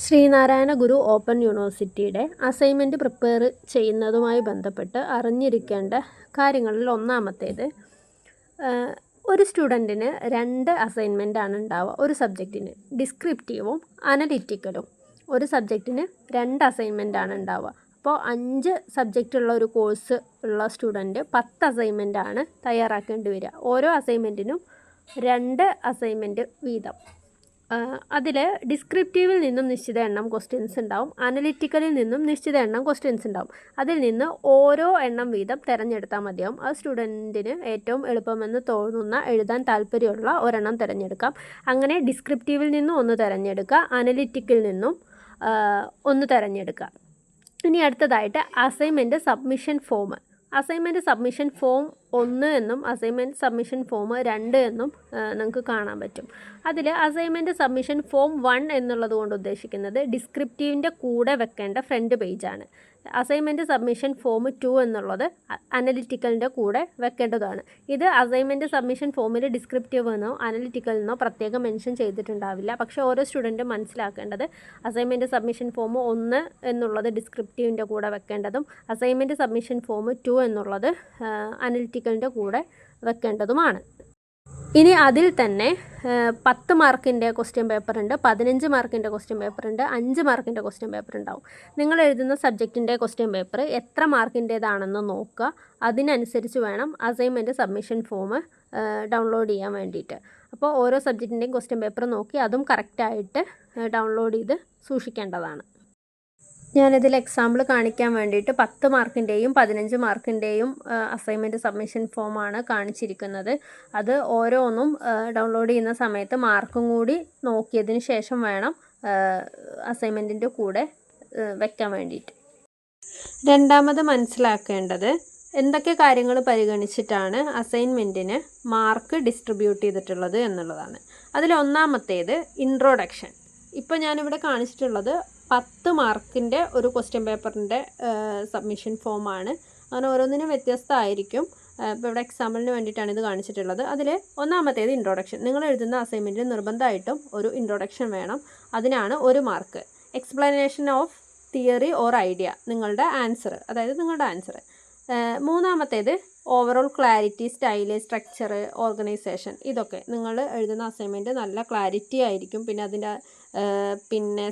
ശ്രീനാരായണ ഗുരു open യൂണിവേഴ്സിറ്റിയുടെ assignment prepare ചെയ്യുന്നതുമായി ബന്ധപ്പെട്ട് അറിഞ്ഞിരിക്കേണ്ട കാര്യങ്ങളിൽ ഒന്നാമത്തേത്, ഒരു സ്റ്റുഡൻറ്റിന് 2 അസൈൻമെൻറ്റാണ് ഉണ്ടാവുക ഒരു സബ്ജക്റ്റിന്. ഡിസ്ക്രിപ്റ്റീവും അനലിറ്റിക്കലും. ഒരു സബ്ജക്റ്റിന് 2 അസൈൻമെൻറ്റാണ് ഉണ്ടാവുക. അപ്പോൾ 5 സബ്ജക്റ്റുള്ള ഒരു കോഴ്സ് ഉള്ള സ്റ്റുഡൻറ്റ് 10 അസൈൻമെൻറ്റാണ് തയ്യാറാക്കേണ്ടി വരിക. ഓരോ അസൈൻമെൻറ്റിനും 2 അസൈൻമെൻറ്റ് വീതം. അതിൽ ഡിസ്ക്രിപ്റ്റീവിൽ നിന്നും നിശ്ചിത എണ്ണം ക്വസ്റ്റ്യൻസ് ഉണ്ടാവും, അനലിറ്റിക്കലിൽ നിന്നും നിശ്ചിത എണ്ണം ക്വസ്റ്റ്യൻസ് ഉണ്ടാവും. അതിൽ നിന്ന് ഓരോ എണ്ണം വീതം തിരഞ്ഞെടുത്താൽ മതിയാവും. ആ സ്റ്റുഡൻറ്റിന് ഏറ്റവും എളുപ്പമെന്ന് തോന്നുന്ന, എഴുതാൻ താല്പര്യമുള്ള ഒരെണ്ണം തിരഞ്ഞെടുക്കാം. അങ്ങനെ ഡിസ്ക്രിപ്റ്റീവിൽ നിന്നും ഒന്ന് തിരഞ്ഞെടുക്കുക, അനലിറ്റിക്കിൽ നിന്നും ഒന്ന് തിരഞ്ഞെടുക്കുക. ഇനി അടുത്തതായിട്ട് assignment submission form. Assignment submission form 1 എന്നും അസൈൻമെൻറ്റ് സബ്മിഷൻ ഫോം 2 എന്നും നമുക്ക് കാണാൻ പറ്റും. അതിൽ അസൈൻമെൻറ്റ് സബ്മിഷൻ ഫോം 1 എന്നുള്ളത് കൊണ്ട് ഉദ്ദേശിക്കുന്നത് ഡിസ്ക്രിപ്റ്റീവിൻ്റെ കൂടെ വെക്കേണ്ട ഫ്രണ്ട് പേജാണ്. അസൈൻമെൻറ്റ് സബ്മിഷൻ ഫോം 2 എന്നുള്ളത് അനലിറ്റിക്കലിൻ്റെ കൂടെ വെക്കേണ്ടതാണ്. ഇത് അസൈൻമെൻറ്റ് സബ്മിഷൻ ഫോമിൽ ഡിസ്ക്രിപ്റ്റീവ് എന്നോ അനലിറ്റിക്കൽ എന്നോ പ്രത്യേകം മെൻഷൻ ചെയ്തിട്ടുണ്ടാവില്ല. പക്ഷേ ഓരോ സ്റ്റുഡൻറ്റും മനസ്സിലാക്കേണ്ടത് അസൈൻമെൻറ്റ് സബ്മിഷൻ ഫോം 1 എന്നുള്ളത് ഡിസ്ക്രിപ്റ്റീവിൻ്റെ കൂടെ വെക്കേണ്ടതും അസൈൻമെൻറ്റ് സബ്മിഷൻ ഫോം 2 എന്നുള്ളത് അനലിറ്റിക്കലിൻ്റെ കൂടെ വെക്കേണ്ടതുമാണ്. ഇനി അതിൽ തന്നെ 10 മാർക്കിൻ്റെ ക്വസ്റ്റ്യൻ പേപ്പറുണ്ട്, 15 മാർക്കിൻ്റെ ക്വസ്റ്റ്യൻ പേപ്പറുണ്ട്, 5 മാർക്കിൻ്റെ ക്വസ്റ്റ്യൻ പേപ്പർ ഉണ്ടാവും. നിങ്ങൾ എഴുതുന്ന സബ്ജക്റ്റിൻ്റെ ക്വസ്റ്റ്യൻ പേപ്പർ എത്ര മാർക്കിൻ്റേതാണെന്ന് നോക്കുക. അതിനനുസരിച്ച് വേണം അസൈൻമെൻറ്റ് സബ്മിഷൻ ഫോം ഡൗൺലോഡ് ചെയ്യാൻ വേണ്ടിയിട്ട്. അപ്പോൾ ഓരോ സബ്ജക്റ്റിൻ്റെയും ക്വസ്റ്റ്യൻ പേപ്പർ നോക്കി അതും കറക്റ്റായിട്ട് ഡൗൺലോഡ് ചെയ്ത് സൂക്ഷിക്കേണ്ടതാണ്. ഞാനിതിൽ എക്സാമ്പിൾ കാണിക്കാൻ വേണ്ടിയിട്ട് 10 മാർക്കിൻ്റെയും 15 മാർക്കിൻ്റെയും അസൈൻമെൻറ്റ് സബ്മിഷൻ ഫോമാണ് കാണിച്ചിരിക്കുന്നത്. അത് ഓരോന്നും ഡൗൺലോഡ് ചെയ്യുന്ന സമയത്ത് മാർക്കും കൂടി നോക്കിയതിന് ശേഷം വേണം അസൈൻമെൻറ്റിൻ്റെ കൂടെ വെക്കാൻ വേണ്ടിയിട്ട്. രണ്ടാമത് മനസ്സിലാക്കേണ്ടത് എന്തൊക്കെ കാര്യങ്ങൾ പരിഗണിച്ചിട്ടാണ് അസൈൻമെൻറ്റിന് മാർക്ക് ഡിസ്ട്രിബ്യൂട്ട് ചെയ്തിട്ടുള്ളത് എന്നുള്ളതാണ്. അതിൽ ഒന്നാമത്തേത് ഇൻട്രൊഡക്ഷൻ. ഇപ്പോൾ ഞാനിവിടെ കാണിച്ചിട്ടുള്ളത് 10 മാർക്കിൻ്റെ ഒരു ക്വസ്റ്റ്യൻ പേപ്പറിൻ്റെ സബ്മിഷൻ ഫോമാണ്. അങ്ങനെ ഓരോന്നിനും വ്യത്യസ്തമായിരിക്കും. ഇപ്പോൾ ഇവിടെ എക്സാമ്പിളിന് വേണ്ടിയിട്ടാണ് ഇത് കാണിച്ചിട്ടുള്ളത്. അതിൽ ഒന്നാമത്തേത് ഇൻട്രൊഡക്ഷൻ. നിങ്ങൾ എഴുതുന്ന അസൈൻമെൻറ്റിൽ നിർബന്ധമായിട്ടും ഒരു ഇൻട്രൊഡക്ഷൻ വേണം. അതിനാണ് 1 mark. Explanation of theory or idea, നിങ്ങളുടെ ആൻസർ, അതായത് നിങ്ങളുടെ ആൻസർ. മൂന്നാമത്തേത് overall clarity, style, structure, organisation. ഇതൊക്കെ നിങ്ങൾ എഴുതുന്ന അസൈൻമെൻറ്റ് നല്ല ക്ലാരിറ്റി ആയിരിക്കും. പിന്നെ അതിൻ്റെ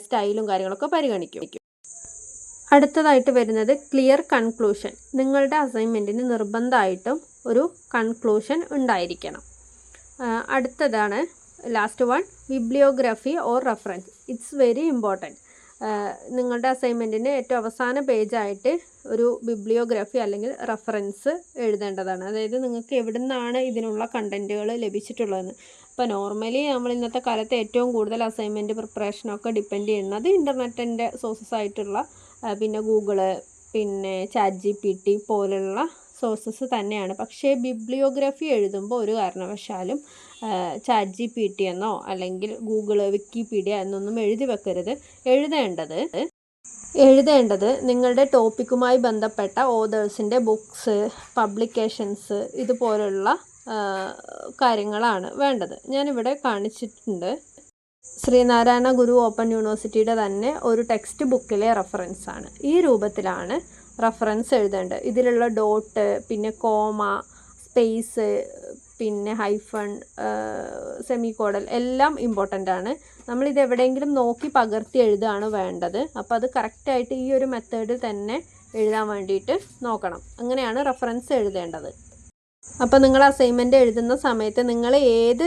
സ്റ്റൈലും കാര്യങ്ങളൊക്കെ പരിഗണിക്കും. അടുത്തതായിട്ട് വരുന്നത് ക്ലിയർ കൺക്ലൂഷൻ. നിങ്ങളുടെ അസൈൻമെൻറ്റിന് നിർബന്ധമായിട്ടും ഒരു കൺക്ലൂഷൻ ഉണ്ടായിരിക്കണം. അടുത്തതാണ് last one, bibliography or reference. It's very important. നിങ്ങളുടെ അസൈൻമെൻറ്റിന് ഏറ്റവും അവസാന പേജായിട്ട് ഒരു ബിബ്ലിയോഗ്രഫി അല്ലെങ്കിൽ റെഫറൻസ് എഴുതേണ്ടതാണ്. അതായത് നിങ്ങൾക്ക് എവിടെ നിന്നാണ് ഇതിനുള്ള കണ്ടൻറ്റുകൾ ലഭിച്ചിട്ടുള്ളതെന്ന്. ഇപ്പോൾ നോർമലി നമ്മൾ ഇന്നത്തെ കാലത്ത് ഏറ്റവും കൂടുതൽ അസൈൻമെൻറ്റ് പ്രിപ്പറേഷനൊക്കെ ഡിപ്പെൻഡ് ചെയ്യുന്നത് ഇൻ്റർനെറ്റിൻ്റെ സോഴ്സസ് ആയിട്ടുള്ള പിന്നെ ഗൂഗിള്, പിന്നെ ChatGPT പോലുള്ള സോഴ്സസ് തന്നെയാണ്. പക്ഷേ ബിബ്ലിയോഗ്രഫി എഴുതുമ്പോൾ ഒരു കാരണവശാലും ChatGPT എന്നോ അല്ലെങ്കിൽ ഗൂഗിള്, വിക്കിപീഡിയ എന്നൊന്നും എഴുതി വെക്കരുത്. എഴുതേണ്ടത് നിങ്ങളുടെ ടോപ്പിക്കുമായി ബന്ധപ്പെട്ട ഓതേഴ്സിൻ്റെ ബുക്സ്, പബ്ലിക്കേഷൻസ് ഇതുപോലുള്ള കാര്യങ്ങളാണ് വേണ്ടത്. ഞാനിവിടെ കാണിച്ചിട്ടുണ്ട്. ശ്രീനാരായണ ഗുരു ഓപ്പൺ യൂണിവേഴ്സിറ്റിയുടെ തന്നെ ഒരു ടെക്സ്റ്റ് ബുക്കിലെ റെഫറൻസാണ്. ഈ രൂപത്തിലാണ് റെഫറൻസ് എഴുതേണ്ടത്. ഇതിലുള്ള ഡോട്ട്, പിന്നെ കോമ, സ്പേസ്, പിന്നെ ഹൈഫൺ, സെമിക്കോഡൽ എല്ലാം ഇമ്പോർട്ടൻ്റ് ആണ്. നമ്മളിത് എവിടെയെങ്കിലും നോക്കി പകർത്തി എഴുതുകയാണ് വേണ്ടത്. അപ്പോൾ അത് കറക്റ്റായിട്ട് ഈ ഒരു മെത്തേഡിൽ തന്നെ എഴുതാൻ വേണ്ടിയിട്ട് നോക്കണം. അങ്ങനെയാണ് റെഫറൻസ് എഴുതേണ്ടത്. അപ്പോൾ നിങ്ങൾ അസൈൻമെൻറ്റ് എഴുതുന്ന സമയത്ത് നിങ്ങൾ ഏത്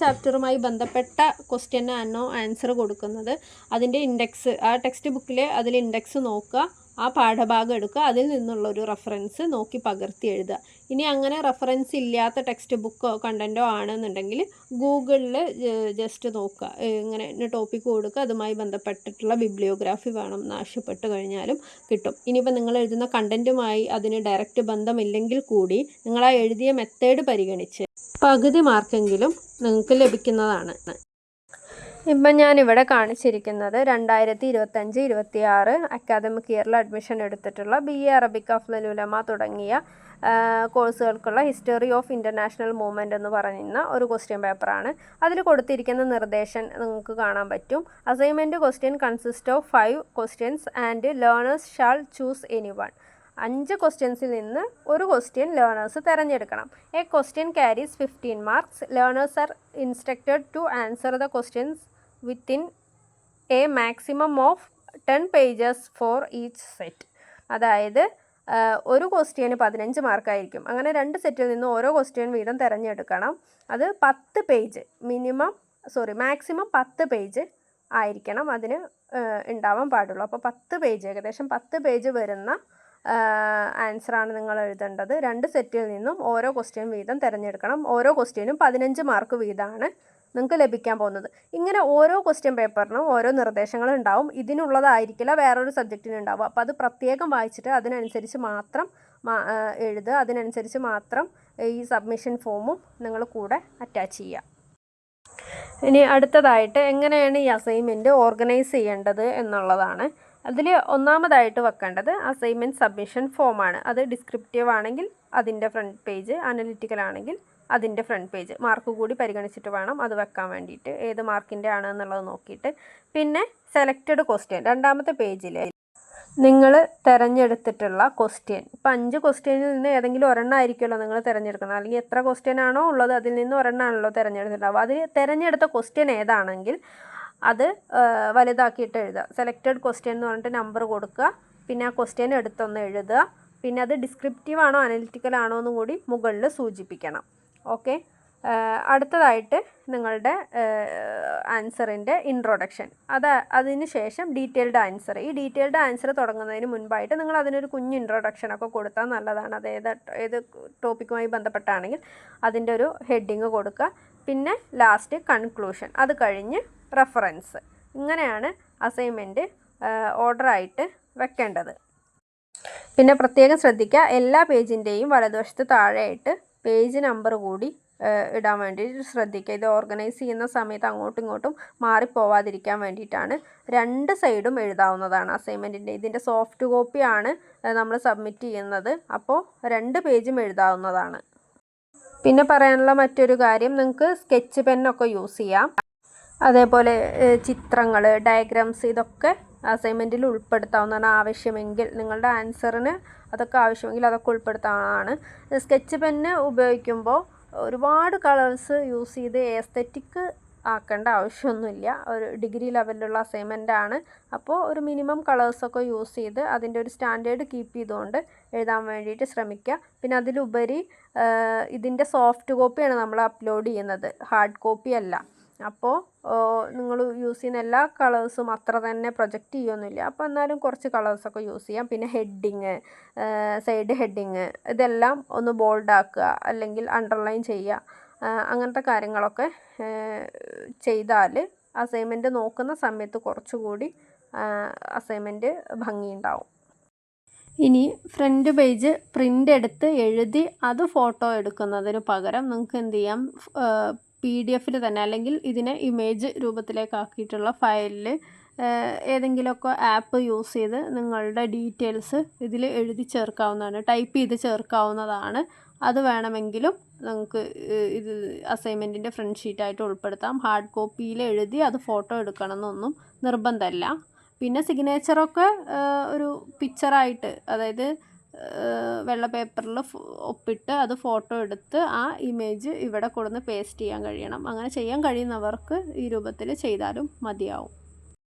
ചാപ്റ്ററുമായി ബന്ധപ്പെട്ട ക്വസ്റ്റ്യനാണോ ആൻസർ കൊടുക്കുന്നത് അതിൻ്റെ ഇൻഡെക്സ്, ആ ടെക്സ്റ്റ് ബുക്കിൽ അതിൽ ഇൻഡെക്സ് നോക്കുക, ആ പാഠഭാഗം എടുക്കുക, അതിൽ നിന്നുള്ളൊരു റെഫറൻസ് നോക്കി പകർത്തി എഴുതുക. ഇനി അങ്ങനെ റെഫറൻസ് ഇല്ലാത്ത ടെക്സ്റ്റ് ബുക്കോ കണ്ടൻറ്റോ ആണെന്നുണ്ടെങ്കിൽ ഗൂഗിളിൽ ജസ്റ്റ് നോക്കുക, ഇങ്ങനെ ടോപ്പിക്ക് കൊടുക്കുക, അതുമായി ബന്ധപ്പെട്ടിട്ടുള്ള ബിബ്ലിയോഗ്രാഫി വേണം എന്ന് ആവശ്യപ്പെട്ട് കഴിഞ്ഞാലും കിട്ടും. ഇനിയിപ്പോൾ നിങ്ങൾ എഴുതുന്ന കണ്ടൻറ്റുമായി അതിന് ഡയറക്റ്റ് ബന്ധമില്ലെങ്കിൽ കൂടി നിങ്ങൾ ആ എഴുതിയ മെത്തേഡ് പരിഗണിച്ച് പകുതി മാർക്കെങ്കിലും നിങ്ങൾക്ക് ലഭിക്കുന്നതാണ്. ഇപ്പം ഞാനിവിടെ കാണിച്ചിരിക്കുന്നത് 2025-26 അക്കാദമിക് ഇയറിൽ അഡ്മിഷൻ എടുത്തിട്ടുള്ള BA അറബിക് അഫ്ളൽ ഉലമ തുടങ്ങിയ കോഴ്സുകൾക്കുള്ള ഹിസ്റ്ററി ഓഫ് ഇൻ്റർനാഷണൽ മൂവ്മെൻറ്റ് എന്ന് പറയുന്ന ഒരു ക്വസ്റ്റ്യൻ പേപ്പറാണ്. അതിൽ കൊടുത്തിരിക്കുന്ന നിർദ്ദേശം നിങ്ങൾക്ക് കാണാൻ പറ്റും. Assignment question consist of 5 questions and learners shall choose any one. 5 ക്വസ്റ്റ്യൻസിൽ നിന്ന് ഒരു ക്വസ്റ്റ്യൻ ലേണേഴ്സ് തിരഞ്ഞെടുക്കണം. A question carries 15 marks. Learners are instructed to answer the questions within a maximum of 10 pages for each set. അതായത് ഒരു question 15 മാർക്കായിരിക്കും. അങ്ങനെ 2 സെറ്റിൽ നിന്ന് ഓരോ question വീതം തിരഞ്ഞെടുക്കണം. അത് 10 പേജ് മാക്സിമം 10 പേജ് ആയിരിക്കണം അതിന് ഉണ്ടാവാൻ പാടുള്ളൂ. അപ്പോൾ 10 പേജ്, ഏകദേശം 10 പേജ് വരുന്ന ആൻസറാണ് നിങ്ങൾ എഴുതേണ്ടത്. 2 സെറ്റിൽ നിന്നും ഓരോ ക്വസ്റ്റ്യൻ വീതം തിരഞ്ഞെടുക്കണം. ഓരോ ക്വസ്റ്റ്യനും 15 മാർക്ക് വീതമാണ് നിങ്ങൾക്ക് ലഭിക്കാൻ പോകുന്നത്. ഇങ്ങനെ ഓരോ ക്വസ്റ്റ്യൻ പേപ്പറിനും ഓരോ നിർദ്ദേശങ്ങൾ ഉണ്ടാവും. ഇതിനുള്ളതായിരിക്കില്ല വേറൊരു സബ്ജക്റ്റിന് ഉണ്ടാവും. അപ്പോൾ അത് പ്രത്യേകം വായിച്ചിട്ട് അതിനനുസരിച്ച് മാത്രം എഴുതുക. അതിനനുസരിച്ച് മാത്രം ഈ സബ്മിഷൻ ഫോമും നിങ്ങൾ കൂടെ അറ്റാച്ച് ചെയ്യുക. ഇനി അടുത്തതായിട്ട് എങ്ങനെയാണ് ഈ അസൈൻമെൻറ്റ് ഓർഗനൈസ് ചെയ്യേണ്ടത് എന്നുള്ളതാണ്. അതിൽ ഒന്നാമതായിട്ട് വെക്കേണ്ടത് അസൈൻമെൻറ്റ് സബ്മിഷൻ ഫോമാണ്. അത് ഡിസ്ക്രിപ്റ്റീവ് ആണെങ്കിൽ അതിൻ്റെ ഫ്രണ്ട് പേജ്, അനലിറ്റിക്കൽ ആണെങ്കിൽ അതിൻ്റെ ഫ്രണ്ട് പേജ്. മാർക്ക് കൂടി പരിഗണിച്ചിട്ട് വേണം അത് വെക്കാൻ വേണ്ടിയിട്ട്, ഏത് മാർക്കിൻ്റെ ആണ് എന്നുള്ളത് നോക്കിയിട്ട്. പിന്നെ സെലക്റ്റഡ് ക്വസ്റ്റ്യൻ രണ്ടാമത്തെ പേജിൽ നിങ്ങൾ തിരഞ്ഞെടുത്തിട്ടുള്ള ക്വസ്റ്റ്യൻ, ഇപ്പം 5 ക്വസ്റ്റ്യനിൽ നിന്ന് ഏതെങ്കിലും ഒരെണ്ണം ആയിരിക്കുമല്ലോ നിങ്ങൾ തിരഞ്ഞെടുക്കണം. അല്ലെങ്കിൽ എത്ര ക്വസ്റ്റ്യൻ ആണോ ഉള്ളത് അതിൽ നിന്ന് ഒരെണ്ണമാണല്ലോ തിരഞ്ഞെടുത്തിട്ടുണ്ടാവുക. അതിൽ തിരഞ്ഞെടുത്ത ക്വസ്റ്റ്യൻ ഏതാണെങ്കിൽ അത് വലുതാക്കിയിട്ട് എഴുതുക. സെലക്റ്റഡ് ക്വസ്റ്റ്യൻ എന്ന് പറഞ്ഞിട്ട് നമ്പർ കൊടുക്കുക. പിന്നെ ആ ക്വസ്റ്റ്യൻ എടുത്തൊന്ന് എഴുതുക. പിന്നെ അത് ഡിസ്ക്രിപ്റ്റീവ് ആണോ അനലിറ്റിക്കൽ ആണോ എന്നും കൂടി മുകളിൽ സൂചിപ്പിക്കണം. ഓക്കെ. അടുത്തതായിട്ട് നിങ്ങളുടെ ആൻസറിൻ്റെ ഇൻട്രൊഡക്ഷൻ, അതിന് ശേഷം ഡീറ്റെയിൽഡ് ആൻസർ. ഈ ഡീറ്റെയിൽഡ് ആൻസർ തുടങ്ങുന്നതിന് മുൻപായിട്ട് നിങ്ങൾ അതിനൊരു കുഞ്ഞ് ഇൻട്രൊഡക്ഷനൊക്കെ കൊടുത്താൽ നല്ലതാണ്. അത് ഏത് ടോപ്പിക്കുമായി ബന്ധപ്പെട്ടാണെങ്കിൽ അതിൻ്റെ ഒരു ഹെഡിങ് കൊടുക്കുക. പിന്നെ ലാസ്റ്റ് കൺക്ലൂഷൻ, അത് കഴിഞ്ഞ് റെഫറൻസ്. ഇങ്ങനെയാണ് അസൈൻമെൻറ്റ് ഓർഡറായിട്ട് വെക്കേണ്ടത്. പിന്നെ പ്രത്യേകം ശ്രദ്ധിക്കുക, എല്ലാ പേജിൻ്റെയും വലതുവശത്ത് താഴെയായിട്ട് പേജ് നമ്പർ കൂടി ഇടാൻ വേണ്ടിയിട്ട് ശ്രദ്ധിക്കുക. ഇത് ഓർഗനൈസ് ചെയ്യുന്ന സമയത്ത് അങ്ങോട്ടും ഇങ്ങോട്ടും മാറിപ്പോവാതിരിക്കാൻ വേണ്ടിയിട്ടാണ്. 2 സൈഡും എഴുതാവുന്നതാണ് അസൈൻമെൻറ്റിൻ്റെ. ഇതിൻ്റെ സോഫ്റ്റ് കോപ്പിയാണ് നമ്മൾ സബ്മിറ്റ് ചെയ്യുന്നത്. അപ്പോൾ 2 പേജും എഴുതാവുന്നതാണ്. പിന്നെ പറയാനുള്ള മറ്റൊരു കാര്യം, നിങ്ങൾക്ക് സ്കെച്ച് പെന്നൊക്കെ യൂസ് ചെയ്യാം. അതേപോലെ ചിത്രങ്ങൾ, ഡയഗ്രാംസ്, ഇതൊക്കെ അസൈൻമെൻറ്റിൽ ഉൾപ്പെടുത്താവുന്നതാണ്. ആവശ്യമെങ്കിൽ നിങ്ങളുടെ ആൻസറിന് അതൊക്കെ ആവശ്യമെങ്കിൽ അതൊക്കെ ഉൾപ്പെടുത്താവുന്നതാണ്. സ്കെച്ച് പെന്ന് ഉപയോഗിക്കുമ്പോൾ ഒരുപാട് കളേഴ്സ് യൂസ് ചെയ്ത് എസ്തെറ്റിക് ആക്കേണ്ട ആവശ്യമൊന്നുമില്ല. ഒരു ഡിഗ്രി ലെവലിലുള്ള അസൈൻമെൻ്റ് ആണ്. അപ്പോൾ ഒരു മിനിമം കളേഴ്സൊക്കെ യൂസ് ചെയ്ത് അതിൻ്റെ ഒരു സ്റ്റാൻഡേർഡ് കീപ്പ് ചെയ്തുകൊണ്ട് എഴുതാൻ വേണ്ടിയിട്ട് ശ്രമിക്കുക. പിന്നെ അതിലുപരി ഇതിൻ്റെ സോഫ്റ്റ് കോപ്പിയാണ് നമ്മൾ അപ്ലോഡ് ചെയ്യുന്നത്, ഹാർഡ് കോപ്പി അല്ല. അപ്പോൾ നിങ്ങൾ യൂസ് ചെയ്യുന്ന എല്ലാ കളേഴ്സും അത്ര തന്നെ പ്രൊജക്റ്റ് ചെയ്യുമൊന്നുമില്ല. അപ്പോൾ എന്നാലും കുറച്ച് കളേഴ്സൊക്കെ യൂസ് ചെയ്യാം. പിന്നെ ഹെഡിങ്, സൈഡ് ഹെഡിങ്, ഇതെല്ലാം ഒന്ന് ബോൾഡ് ആക്കുക അല്ലെങ്കിൽ അണ്ടർലൈൻ ചെയ്യുക. അങ്ങനത്തെ കാര്യങ്ങളൊക്കെ ചെയ്താൽ അസൈൻമെൻറ്റ് നോക്കുന്ന സമയത്ത് കുറച്ചുകൂടി അസൈൻമെൻറ്റ് ഭംഗിയുണ്ടാവും. ഇനി ഫ്രണ്ട് പേജ് പ്രിൻ്റ് എടുത്ത് എഴുതി അത് ഫോട്ടോ എടുക്കുന്നതിന് പകരം നിങ്ങൾക്ക് എന്ത് ചെയ്യാം, PDF തന്നെ അല്ലെങ്കിൽ ഇതിനെ ഇമേജ് രൂപത്തിലേക്കാക്കിയിട്ടുള്ള ഫയലിൽ ഏതെങ്കിലുമൊക്കെ ആപ്പ് യൂസ് ചെയ്ത് നിങ്ങളുടെ ഡീറ്റെയിൽസ് ഇതിൽ എഴുതി ചേർക്കാവുന്നതാണ്, ടൈപ്പ് ചെയ്ത് ചേർക്കാവുന്നതാണ്. അത് വേണമെങ്കിലും നമുക്ക് ഇത് അസൈൻമെൻറ്റിൻ്റെ ഫ്രണ്ട് ഷീറ്റായിട്ട് ഉൾപ്പെടുത്താം. ഹാർഡ് കോപ്പിയിൽ എഴുതി അത് ഫോട്ടോ എടുക്കണമെന്നൊന്നും നിർബന്ധമല്ല. പിന്നെ സിഗ്നേച്ചറൊക്കെ ഒരു പിക്ചറായിട്ട്, അതായത് വെള്ള പേപ്പറിൽ ഒപ്പിട്ട് അത് ഫോട്ടോ എടുത്ത് ആ ഇമേജ് ഇവിടെ കൊടുന്ന് പേസ്റ്റ് ചെയ്യാൻ കഴിയണം. അങ്ങനെ ചെയ്യാൻ കഴിയുന്നവർക്ക് ഈ രൂപത്തിൽ ചെയ്താലും മതിയാവും.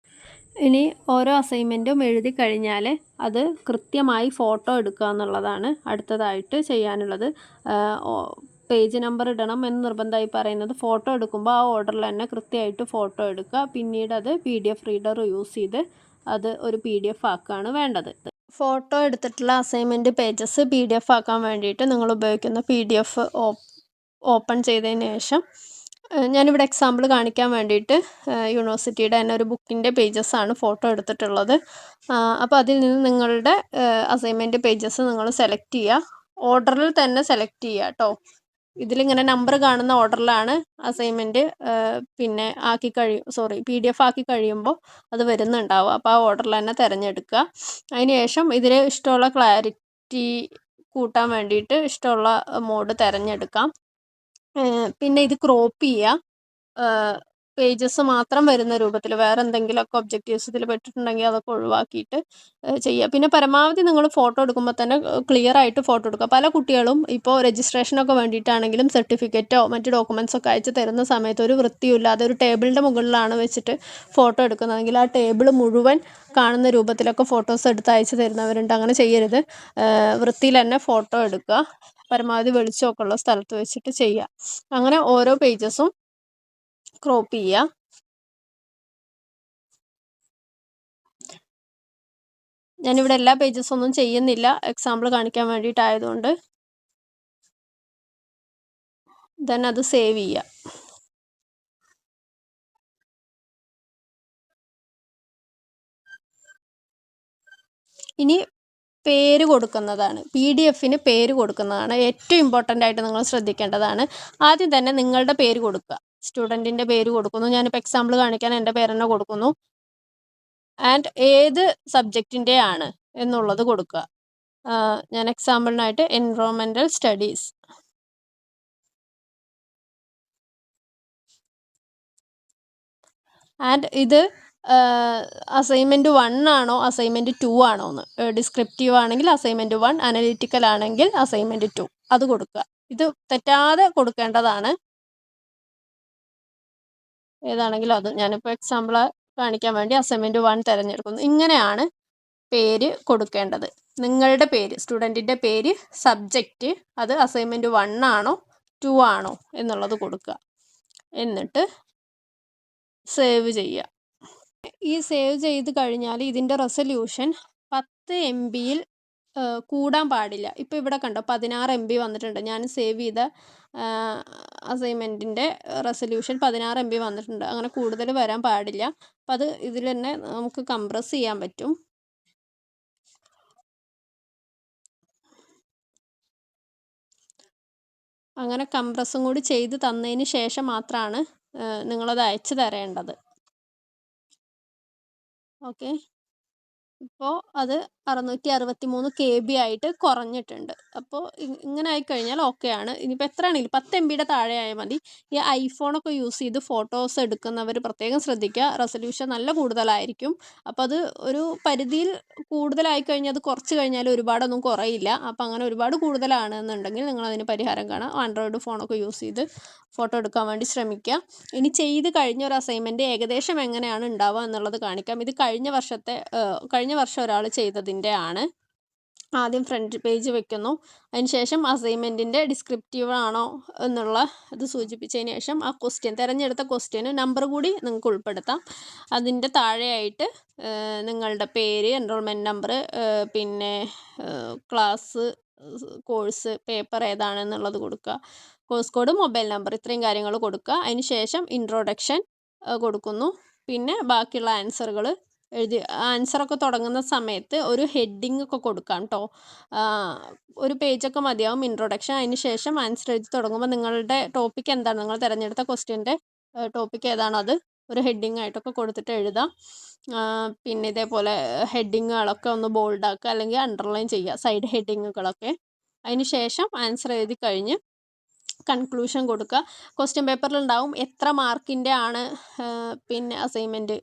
ഇനി ഓരോ അസൈൻമെൻറ്റും എഴുതി കഴിഞ്ഞാൽ അത് കൃത്യമായി ഫോട്ടോ എടുക്കുക എന്നുള്ളതാണ് അടുത്തതായിട്ട് ചെയ്യാനുള്ളത്. പേജ് നമ്പർ ഇടണം എന്ന് നിർബന്ധമായി പറയുന്നത്, ഫോട്ടോ എടുക്കുമ്പോൾ ആ ഓർഡറിൽ തന്നെ കൃത്യമായിട്ട് ഫോട്ടോ എടുക്കുക. പിന്നീട് അത് PDF റീഡർ യൂസ് ചെയ്ത് അത് ഒരു PDF ആക്കുകയാണ് വേണ്ടത്. ഫോട്ടോ എടുത്തിട്ടുള്ള അസൈൻമെൻറ്റ് പേജസ് PDF ആക്കാൻ വേണ്ടിയിട്ട് നിങ്ങൾ ഉപയോഗിക്കുന്ന PDF ഓപ്പൺ ചെയ്തതിന് ശേഷം, ഞാനിവിടെ എക്സാമ്പിൾ കാണിക്കാൻ വേണ്ടിയിട്ട് യൂണിവേഴ്സിറ്റിയുടെ തന്നെ ഒരു ബുക്കിൻ്റെ പേജസ്സാണ് ഫോട്ടോ എടുത്തിട്ടുള്ളത്. അപ്പോൾ അതിൽ നിന്ന് നിങ്ങളുടെ അസൈൻമെൻറ്റ് പേജസ് നിങ്ങൾ സെലക്ട് ചെയ്യുക. ഓർഡറിൽ തന്നെ സെലക്ട് ചെയ്യുക കേട്ടോ. ഇതിലിങ്ങനെ നമ്പർ കാണുന്ന ഓർഡറിലാണ് അസൈൻമെൻറ്റ് പിന്നെ PDF ആക്കി കഴിയുമ്പോൾ അത് വരുന്നുണ്ടാവും. അപ്പോൾ ആ ഓർഡറിൽ തന്നെ തിരഞ്ഞെടുക്കുക. അതിന് ശേഷം ഇതിൽ ഇഷ്ടമുള്ള ക്ലാരിറ്റി കൂട്ടാൻ വേണ്ടിയിട്ട് ഇഷ്ടമുള്ള മോഡ് തിരഞ്ഞെടുക്കാം. പിന്നെ ഇത് ക്രോപ്പ് ചെയ്യുക. പേജസ് മാത്രം വരുന്ന രൂപത്തിൽ വേറെ എന്തെങ്കിലുമൊക്കെ ഒബ്ജക്റ്റീവ്സ് ഇതിൽ പെട്ടിട്ടുണ്ടെങ്കിൽ അതൊക്കെ ഒഴിവാക്കിയിട്ട് ചെയ്യുക. പിന്നെ പരമാവധി നിങ്ങൾ ഫോട്ടോ എടുക്കുമ്പോൾ തന്നെ ക്ലിയർ ആയിട്ട് ഫോട്ടോ എടുക്കുക. പല കുട്ടികളും ഇപ്പോൾ രജിസ്ട്രേഷനൊക്കെ വേണ്ടിയിട്ടാണെങ്കിലും സർട്ടിഫിക്കറ്റോ മറ്റ് ഡോക്യുമെൻറ്റ്സൊക്കെ അയച്ച് തരുന്ന സമയത്ത് ഒരു വൃത്തിയില്ലാതെ ഒരു ടേബിളിൻ്റെ മുകളിലാണ് വെച്ചിട്ട് ഫോട്ടോ എടുക്കുന്നതെങ്കിൽ ആ ടേബിൾ മുഴുവൻ കാണുന്ന രൂപത്തിലൊക്കെ ഫോട്ടോസ് എടുത്ത് അയച്ച് തരുന്നവരുണ്ട്. അങ്ങനെ ചെയ്യരുത്. വൃത്തിയിൽ തന്നെ ഫോട്ടോ എടുക്കുക. പരമാവധി വെളിച്ചമൊക്കെ ഉള്ള സ്ഥലത്ത് വെച്ചിട്ട് ചെയ്യുക. അങ്ങനെ ഓരോ പേജസും ക്രോപ്പ് ചെയ്യുക. ഞാനിവിടെ എല്ലാ പേജസ് ഒന്നും ചെയ്യുന്നില്ല, എക്സാമ്പിൾ കാണിക്കാൻ വേണ്ടിയിട്ടായതുകൊണ്ട്. ദെൻ അത് സേവ് ചെയ്യുക. ഇനി പേര് കൊടുക്കുന്നതാണ്. PDF പേര് കൊടുക്കുന്നതാണ് ഏറ്റവും ഇമ്പോർട്ടൻ്റ് ആയിട്ട് നിങ്ങൾ ശ്രദ്ധിക്കേണ്ടതാണ്. ആദ്യം തന്നെ നിങ്ങളുടെ പേര് കൊടുക്കുക. സ്റ്റുഡൻറ്റിൻ്റെ പേര് കൊടുക്കുന്നു. ഞാനിപ്പോൾ എക്സാമ്പിൾ കാണിക്കാൻ എൻ്റെ പേര് തന്നെ കൊടുക്കുന്നു. ആൻഡ് ഏത് സബ്ജക്റ്റിൻ്റെ ആണ് എന്നുള്ളത് കൊടുക്കുക. ഞാൻ എക്സാമ്പിളിനായിട്ട് എൻവയോൺമെൻറ്റൽ സ്റ്റഡീസ്. ആൻഡ് ഇത് അസൈൻമെൻറ്റ് 1 ആണോ അസൈൻമെൻറ്റ് 2 ആണോ എന്ന്. ഡിസ്ക്രിപ്റ്റീവ് ആണെങ്കിൽ അസൈൻമെൻറ്റ് 1, അനലിറ്റിക്കൽ ആണെങ്കിൽ അസൈൻമെൻറ്റ് 2 അത് കൊടുക്കുക. ഇത് തെറ്റാതെ കൊടുക്കേണ്ടതാണ്. ഏതാണെങ്കിലും അത്. ഞാനിപ്പോൾ എക്സാമ്പിൾ കാണിക്കാൻ വേണ്ടി അസൈൻമെൻറ്റ് 1 തിരഞ്ഞെടുക്കുന്നു. ഇങ്ങനെയാണ് പേര് കൊടുക്കേണ്ടത്. നിങ്ങളുടെ പേര്, സ്റ്റുഡൻറ്റിൻ്റെ പേര്, സബ്ജക്റ്റ്, അത് അസൈൻമെൻറ്റ് 1 ആണോ 2 ആണോ എന്നുള്ളത് കൊടുക്കുക. എന്നിട്ട് സേവ് ചെയ്യുക. ഈ സേവ് ചെയ്ത് കഴിഞ്ഞാൽ ഇതിൻ്റെ റെസൊല്യൂഷൻ 10 MB കൂടാൻ പാടില്ല. ഇപ്പോൾ ഇവിടെ കണ്ടോ 16 MB വന്നിട്ടുണ്ട്. ഞാൻ സേവ് ചെയ്ത അസൈൻമെൻറ്റിൻ്റെ റെസൊല്യൂഷൻ 16 MB വന്നിട്ടുണ്ട്. അങ്ങനെ കൂടുതൽ വരാൻ പാടില്ല. അപ്പോൾ അത് ഇതിൽ തന്നെ നമുക്ക് കംപ്രസ് ചെയ്യാൻ പറ്റും. അങ്ങനെ കംപ്രസും കൂടി ചെയ്ത് തന്നതിന് ശേഷം മാത്രമാണ് നിങ്ങളത് അയച്ചു തരേണ്ടത്. ഓക്കെ. ഇപ്പോൾ അത് 663 KB ആയിട്ട് കുറഞ്ഞിട്ടുണ്ട്. അപ്പോൾ ഇങ്ങനെ ആയിക്കഴിഞ്ഞാൽ ഓക്കെയാണ്. ഇനിയിപ്പോൾ എത്രയാണെങ്കിലും 10 MB താഴെ ആയാൽ മതി. ഈ ഐഫോണൊക്കെ യൂസ് ചെയ്ത് ഫോട്ടോസ് എടുക്കുന്നവർ പ്രത്യേകം ശ്രദ്ധിക്കുക. റെസൊല്യൂഷൻ നല്ല കൂടുതലായിരിക്കും. അപ്പോൾ അത് ഒരു പരിധിയിൽ കൂടുതലായി കഴിഞ്ഞാൽ അത് കുറച്ച് കഴിഞ്ഞാൽ ഒരുപാടൊന്നും കുറയില്ല. അപ്പോൾ അങ്ങനെ ഒരുപാട് കൂടുതലാണെന്നുണ്ടെങ്കിൽ നിങ്ങളതിന് പരിഹാരം കാണാം. ആൻഡ്രോയിഡ് ഫോണൊക്കെ യൂസ് ചെയ്ത് ഫോട്ടോ എടുക്കാൻ വേണ്ടി ശ്രമിക്കുക. ഇനി ചെയ്ത് കഴിഞ്ഞ ഒരു അസൈൻമെൻറ്റ് ഏകദേശം എങ്ങനെയാണ് ഉണ്ടാവുക എന്നുള്ളത് കാണിക്കാം. ഇത് കഴിഞ്ഞ വർഷം ഒരാൾ ചെയ്തതിൻ്റെ ആണ്. ആദ്യം ഫ്രണ്ട് പേജ് വെക്കുന്നു. അതിനുശേഷം അസൈൻമെൻറ്റിൻ്റെ ഡിസ്ക്രിപ്റ്റീവ് ആണോ എന്നുള്ള ഇത് സൂചിപ്പിച്ചതിന് ശേഷം ആ തിരഞ്ഞെടുത്ത ക്വസ്റ്റ്യന് നമ്പർ കൂടി നിങ്ങൾക്ക് ഉൾപ്പെടുത്താം. അതിൻ്റെ താഴെയായിട്ട് നിങ്ങളുടെ പേര്, എൻറോൾമെൻറ്റ് നമ്പർ, പിന്നെ ക്ലാസ്, കോഴ്സ്, പേപ്പർ ഏതാണെന്നുള്ളത് കൊടുക്കുക. കോഴ്സ് കോഡ്, മൊബൈൽ നമ്പർ, ഇത്രയും കാര്യങ്ങൾ കൊടുക്കുക. അതിന് ശേഷം ഇൻട്രൊഡക്ഷൻ കൊടുക്കുന്നു. പിന്നെ ബാക്കിയുള്ള ആൻസറുകൾ എഴുതി. ആൻസറൊക്കെ തുടങ്ങുന്ന സമയത്ത് ഒരു ഹെഡിങ് ഒക്കെ കൊടുക്കാം കേട്ടോ. ഒരു പേജൊക്കെ മതിയാവും ഇൻട്രൊഡക്ഷൻ. അതിന് ശേഷം ആൻസർ എഴുതി തുടങ്ങുമ്പോൾ നിങ്ങളുടെ ടോപ്പിക് എന്താണ്, നിങ്ങൾ തിരഞ്ഞെടുത്ത ക്വസ്റ്റ്യൻ്റെ ടോപ്പിക് ഏതാണോ അത് ഒരു ഹെഡിങ് ആയിട്ടൊക്കെ കൊടുത്തിട്ട് എഴുതാം. പിന്നെ ഇതേപോലെ ഹെഡിങ്ങുകളൊക്കെ ഒന്ന് ബോൾഡാക്കുക അല്ലെങ്കിൽ അണ്ടർലൈൻ ചെയ്യുക, സൈഡ് ഹെഡിങ്ങുകളൊക്കെ. അതിന് ശേഷം ആൻസർ എഴുതി കഴിഞ്ഞ് കൺക്ലൂഷൻ കൊടുക്കുക. ക്വസ്റ്റ്യൻ പേപ്പറിലുണ്ടാവും എത്ര മാർക്കിൻ്റെ ആണ് പിന്നെ അസൈൻമെൻറ്റ്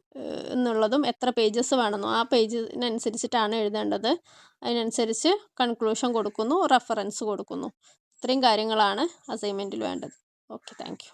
എന്നുള്ളതും എത്ര പേജസ് വേണമെന്നോ ആ പേജിനനുസരിച്ചിട്ടാണ് എഴുതേണ്ടത്. അതിനനുസരിച്ച് കൺക്ലൂഷൻ കൊടുക്കുന്നു, റെഫറൻസ് കൊടുക്കുന്നു. ഇത്രയും കാര്യങ്ങളാണ് അസൈൻമെൻറ്റിൽ വേണ്ടത്. Okay, thank you.